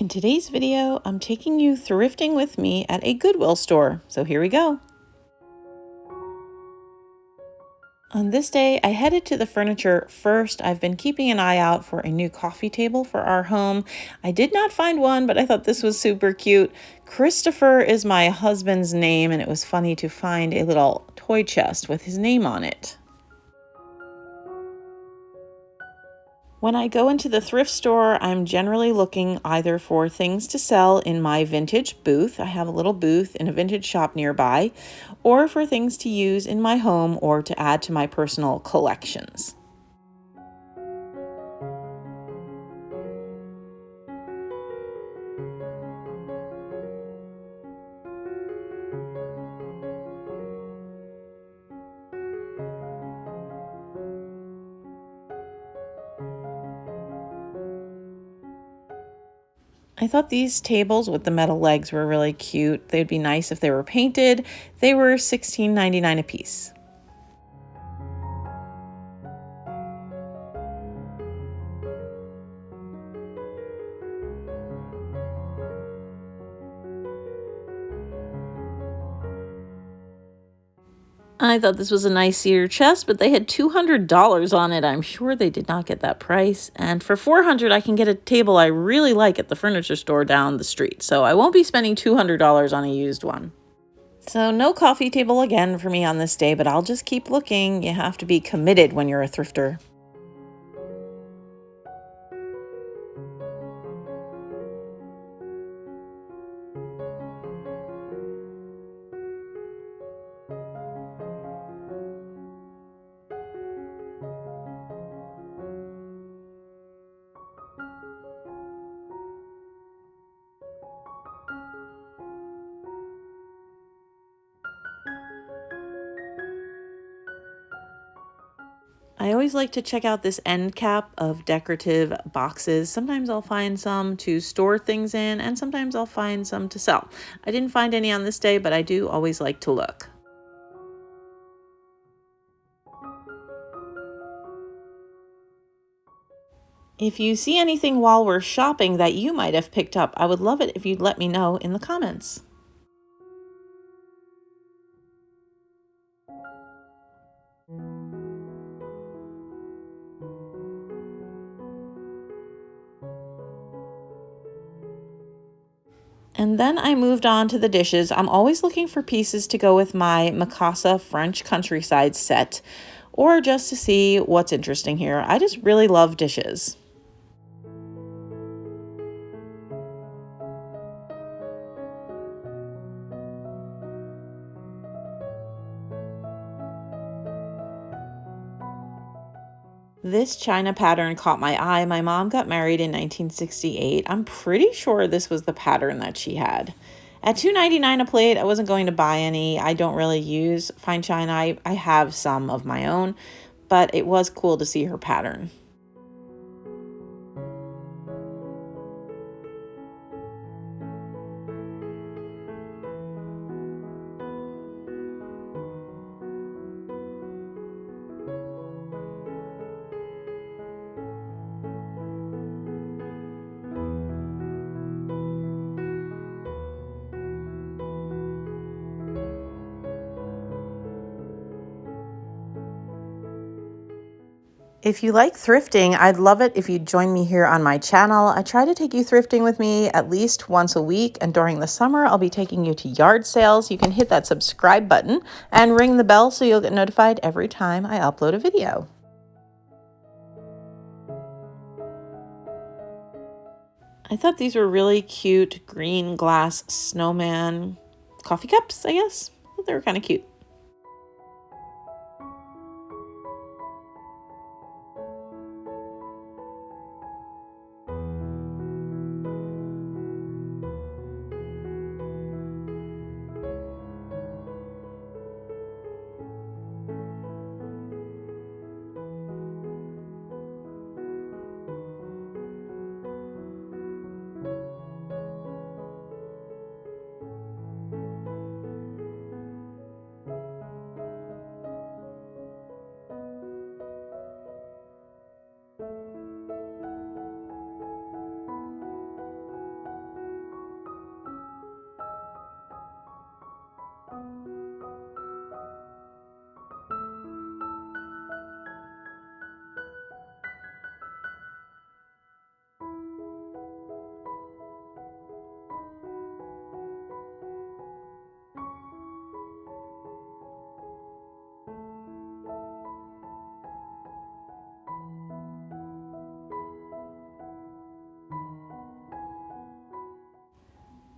In today's video, I'm taking you thrifting with me at a Goodwill store. So here we go. On this day, I headed to the furniture first. I've been keeping an eye out for a new coffee table for our home. I did not find one, but I thought this was super cute. Christopher is my husband's name, and it was funny to find a little toy chest with his name on it. When I go into the thrift store, I'm generally looking either for things to sell in my vintage booth. I have a little booth in a vintage shop nearby, or for things to use in my home or to add to my personal collections. I thought these tables with the metal legs were really cute. They'd be nice if they were painted. They were $16.99 a piece. I thought this was a nice cedar chest, but they had $200 on it. I'm sure they did not get that price. And for $400, I can get a table I really like at the furniture store down the street. So I won't be spending $200 on a used one. So no coffee table again for me on this day, but I'll just keep looking. You have to be committed when you're a thrifter. I always like to check out this end cap of decorative boxes. Sometimes I'll find some to store things in, and sometimes I'll find some to sell. I didn't find any on this day, but I do always like to look. If you see anything while we're shopping that you might have picked up, I would love it if you'd let me know in the comments. And then I moved on to the dishes. I'm always looking for pieces to go with my Mikasa French countryside set, or just to see what's interesting here. I just really love dishes. This china pattern caught my eye. My mom got married in 1968. I'm pretty sure this was the pattern that she had. At $2.99 a plate, I wasn't going to buy any. I don't really use fine china. I have some of my own, but it was cool to see her pattern. If you like thrifting, I'd love it if you'd join me here on my channel. I try to take you thrifting with me at least once a week, and during the summer, I'll be taking you to yard sales. You can hit that subscribe button and ring the bell so you'll get notified every time I upload a video. I thought these were really cute green glass snowman coffee cups, I guess. I thought they were kind of cute.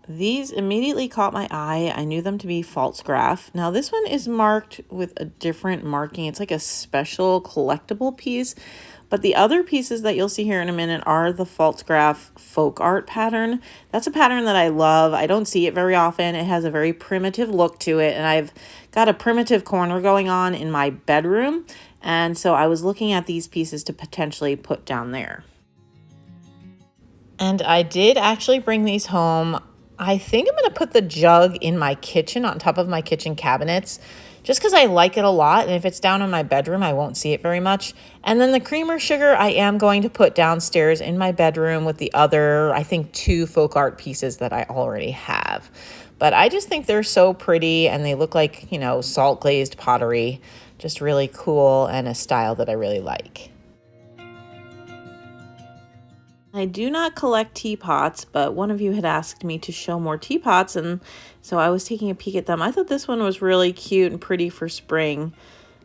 These immediately caught my eye. I knew them to be false graph. Now this one is marked with a different marking. It's like a special collectible piece. But the other pieces that you'll see here in a minute are the false graph folk art pattern. That's a pattern that I love. I don't see it very often. It has a very primitive look to it. And I've got a primitive corner going on in my bedroom. And so I was looking at these pieces to potentially put down there. And I did actually bring these home. I think I'm going to put the jug in my kitchen on top of my kitchen cabinets just because I like it a lot. And if it's down in my bedroom, I won't see it very much. And then the creamer sugar I am going to put downstairs in my bedroom with the other, I think, 2 folk art pieces that I already have. But I just think they're so pretty and they look like, you know, salt glazed pottery. Just really cool and a style that I really like. I do not collect teapots, but one of you had asked me to show more teapots, and so I was taking a peek at them. I thought this one was really cute and pretty for spring.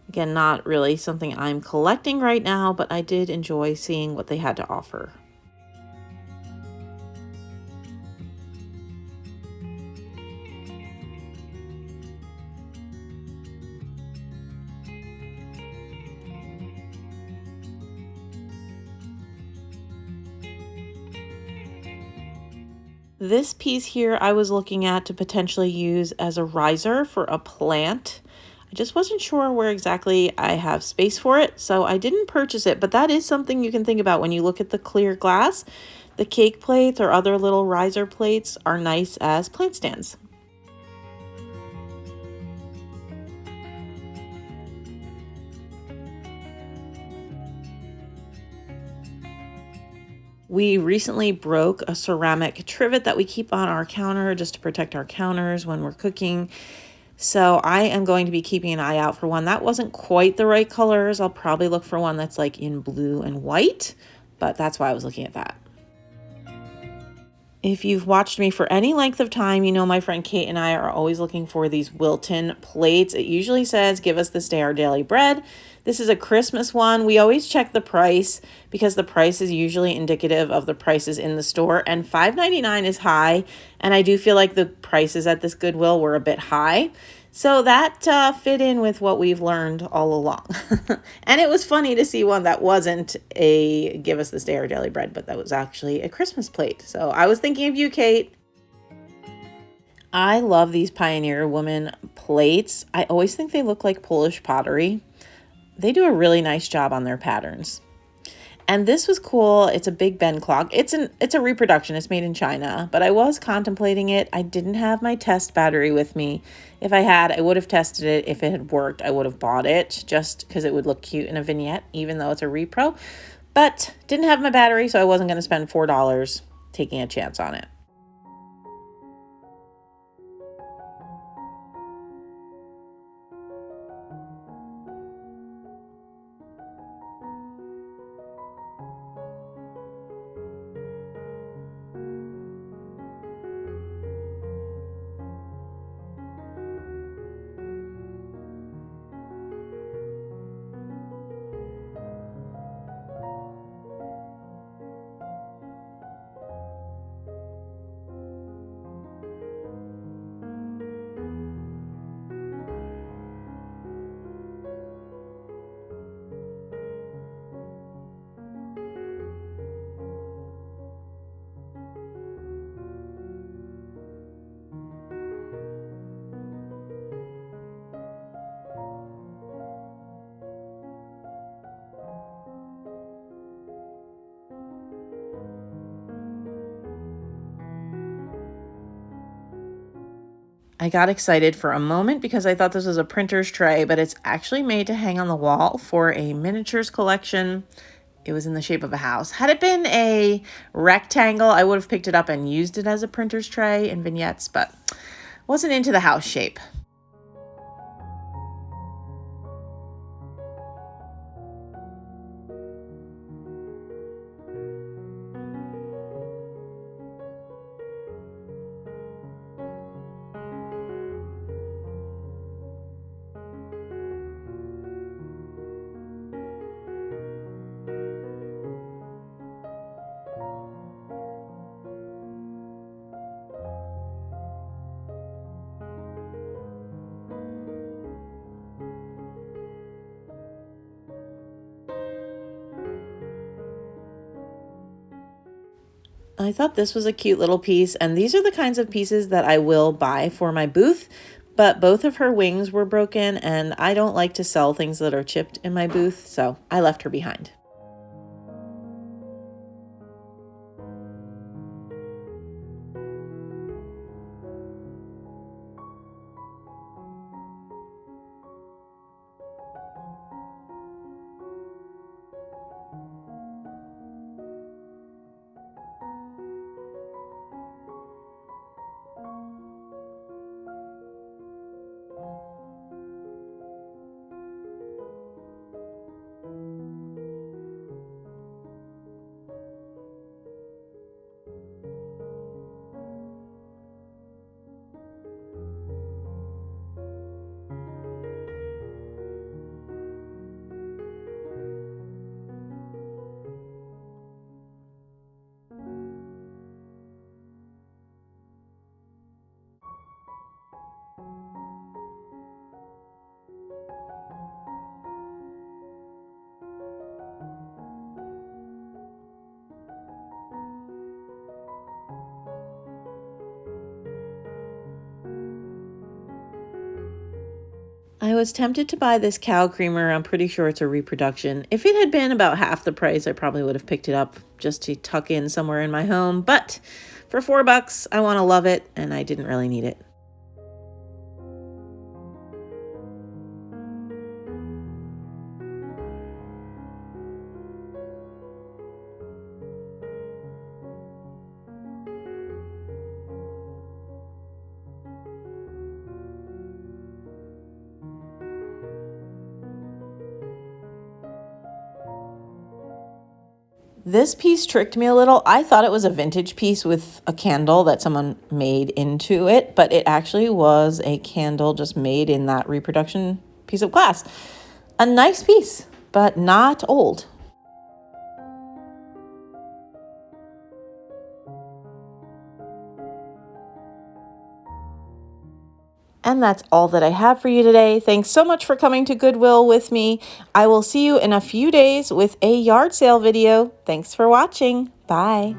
Again, not really something I'm collecting right now, but I did enjoy seeing what they had to offer. This piece here I was looking at to potentially use as a riser for a plant. I just wasn't sure where exactly I have space for it, so I didn't purchase it, but that is something you can think about when you look at the clear glass. The cake plates or other little riser plates are nice as plant stands. We recently broke a ceramic trivet that we keep on our counter just to protect our counters when we're cooking. So I am going to be keeping an eye out for one. That wasn't quite the right colors. I'll probably look for one that's like in blue and white, but that's why I was looking at that. If you've watched me for any length of time, you know my friend Kate and I are always looking for these Wilton plates. It usually says, give us this day our daily bread. This is a Christmas one. We always check the price because the price is usually indicative of the prices in the store, and $5.99 is high, and I do feel like the prices at this Goodwill were a bit high. So that fit in with what we've learned all along. And it was funny to see one that wasn't a give us this day our daily bread, but that was actually a Christmas plate. So I was thinking of you, Kate. I love these Pioneer Woman plates. I always think they look like Polish pottery. They do a really nice job on their patterns. And this was cool. It's a Big Ben clock. It's a reproduction. It's made in China, but I was contemplating it. I didn't have my test battery with me. If I had, I would have tested it. If it had worked, I would have bought it just because it would look cute in a vignette, even though it's a repro. But didn't have my battery, so I wasn't going to spend $4 taking a chance on it. I got excited for a moment because I thought this was a printer's tray, but it's actually made to hang on the wall for a miniatures collection. It was in the shape of a house. Had it been a rectangle, I would have picked it up and used it as a printer's tray in vignettes, but wasn't into the house shape. I thought this was a cute little piece, and these are the kinds of pieces that I will buy for my booth, but both of her wings were broken, and I don't like to sell things that are chipped in my booth, so I left her behind. I was tempted to buy this cow creamer. I'm pretty sure it's a reproduction. If it had been about half the price, I probably would have picked it up just to tuck in somewhere in my home. But for $4, I want to love it, and I didn't really need it. This piece tricked me a little. I thought it was a vintage piece with a candle that someone made into it, but it actually was a candle just made in that reproduction piece of glass. A nice piece, but not old. And that's all that I have for you today. Thanks so much for coming to Goodwill with me. I will see you in a few days with a yard sale video. Thanks for watching. Bye.